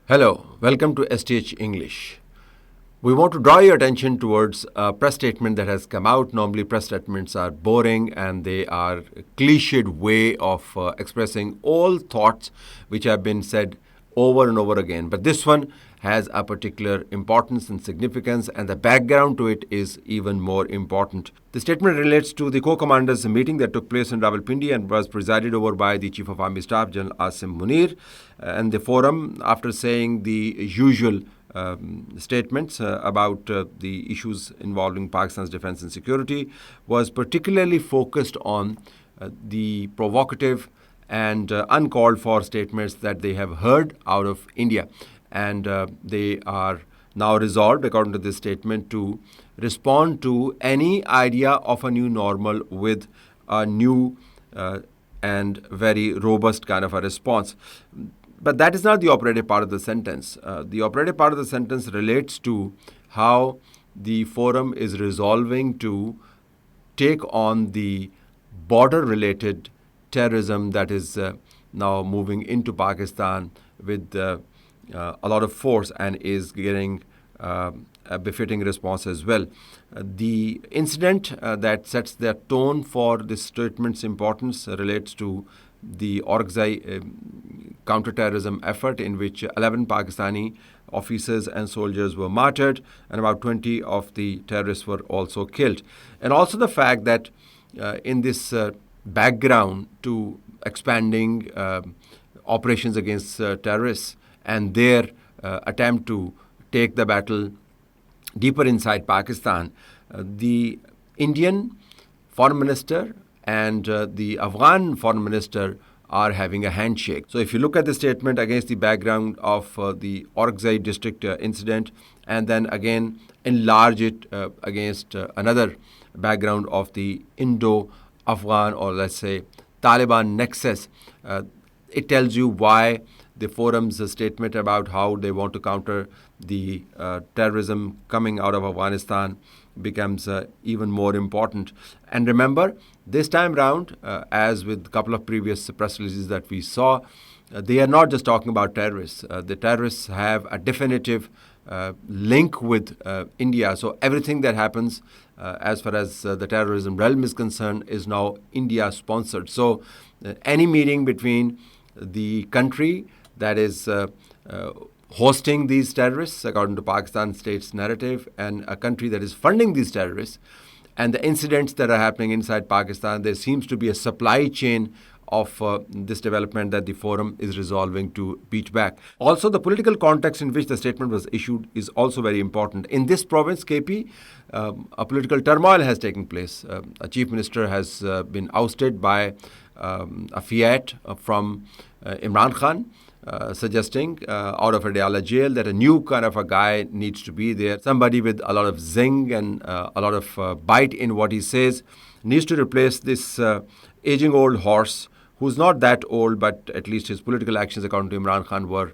Hello, welcome to STH English. We want to draw your attention towards a press statement that has come out. Normally, press statements are boring and they are a cliched way of expressing all thoughts which have been said over and over again. But this one has a particular importance and significance, and the background to it is even more important. The statement relates to the co-commanders meeting that took place in Rawalpindi and was presided over by the Chief of Army Staff, General Asim Munir, and the forum, after saying the usual statements about the issues involving Pakistan's defense and security, was particularly focused on the provocative and uncalled for statements that they have heard out of India. And they are now resolved, according to this statement, to respond to any idea of a new normal with a new and very robust kind of a response. But that is not the operative part of the sentence. The operative part of the sentence relates to how the forum is resolving to take on the border-related terrorism that is now moving into Pakistan with a lot of force and is getting a befitting response as well. The incident that sets the tone for this statement's importance relates to the Orakzai counterterrorism effort, in which 11 Pakistani officers and soldiers were martyred and about 20 of the terrorists were also killed. And also the fact that in this background to expanding operations against terrorists and their attempt to take the battle deeper inside Pakistan, the Indian foreign minister and the Afghan foreign minister are having a handshake. So if you look at the statement against the background of the Orakzai district incident, and then again enlarge it against another background of the Indo-Afghan, or let's say Taliban nexus, it tells you why the forum's statement about how they want to counter the terrorism coming out of Afghanistan becomes even more important. And remember, this time round, as with a couple of previous press releases that we saw, they are not just talking about terrorists. The terrorists have a definitive link with India. So everything that happens as far as the terrorism realm is concerned is now India-sponsored. So any meeting between the country that is hosting these terrorists, according to Pakistan state's narrative, and a country that is funding these terrorists, and the incidents that are happening inside Pakistan, there seems to be a supply chain of this development that the forum is resolving to beat back. Also, the political context in which the statement was issued is also very important. In this province, KP, a political turmoil has taken place. A chief minister has been ousted by a fiat from Imran Khan, suggesting out of Adiala jail that a new kind of a guy needs to be there. Somebody with a lot of zing and a lot of bite in what he says needs to replace this aging old horse who's not that old, but at least his political actions, according to Imran Khan, were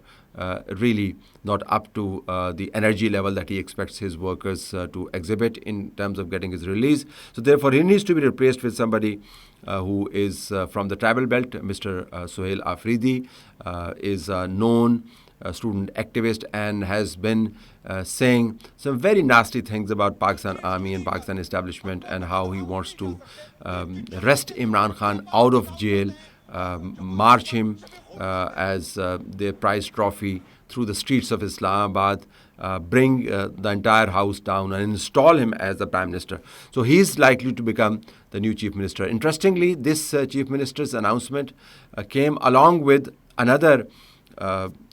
really not up to the energy level that he expects his workers to exhibit in terms of getting his release. So therefore, he needs to be replaced with somebody who is from the tribal belt. Mr. Sohail Afridi is a known student activist and has been saying some very nasty things about Pakistan Army and Pakistan establishment, and how he wants to wrest Imran Khan out of jail, march him as their prize trophy through the streets of Islamabad, bring the entire house down and install him as the Prime Minister. So he's likely to become the new Chief Minister. Interestingly, this Chief Minister's announcement came along with another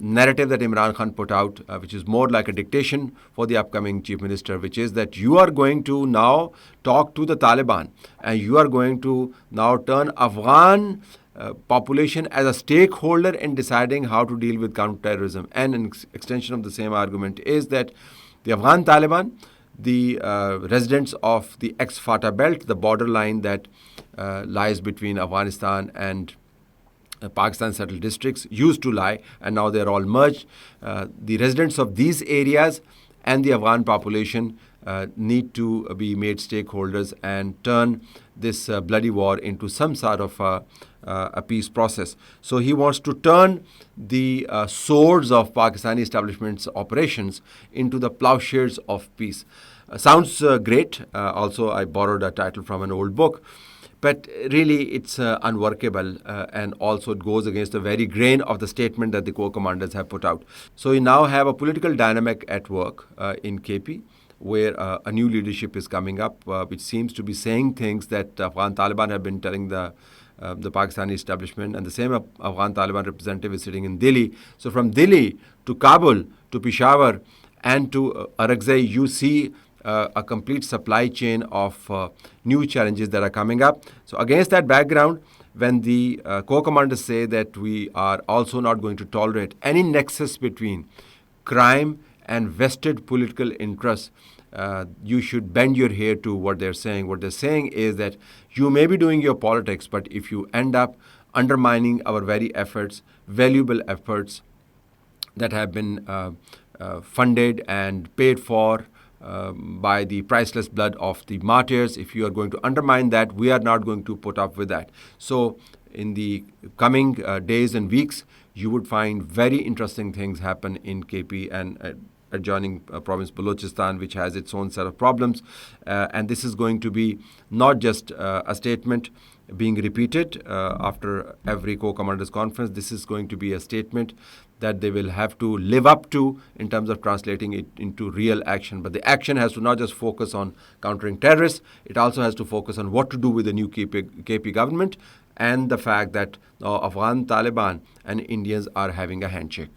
narrative that Imran Khan put out, which is more like a dictation for the upcoming Chief Minister, which is that you are going to now talk to the Taliban and you are going to now turn Afghan population as a stakeholder in deciding how to deal with counterterrorism. And an extension of the same argument is that the Afghan Taliban, the residents of the ex-Fatah belt, the borderline that lies between Afghanistan and Pakistan settled districts, used to lie, and now they're all merged. The residents of these areas and the Afghan population need to be made stakeholders and turn this bloody war into some sort of a peace process. So he wants to turn the swords of Pakistani establishment's operations into the plowshares of peace. Sounds great. Also, I borrowed a title from an old book. But really, it's unworkable, and also it goes against the very grain of the statement that the core commanders have put out. So we now have a political dynamic at work in KP, where a new leadership is coming up, which seems to be saying things that Afghan Taliban have been telling the Pakistani establishment, and the same Afghan Taliban representative is sitting in Delhi. So from Delhi to Kabul to Peshawar and to Orakzai, you see a complete supply chain of new challenges that are coming up. So against that background, when the core commanders say that we are also not going to tolerate any nexus between crime and vested political interests, you should bend your ear to what they're saying. What they're saying is that you may be doing your politics, but if you end up undermining our very efforts, valuable efforts that have been funded and paid for by the priceless blood of the martyrs, if you are going to undermine that, we are not going to put up with that. So in the coming days and weeks, you would find very interesting things happen in KP and adjoining province Balochistan, which has its own set of problems. And this is going to be not just a statement being repeated after every core commanders conference. This is going to be a statement that they will have to live up to in terms of translating it into real action. But the action has to not just focus on countering terrorists, it also has to focus on what to do with the new KP government and the fact that Afghan Taliban and Indians are having a handshake.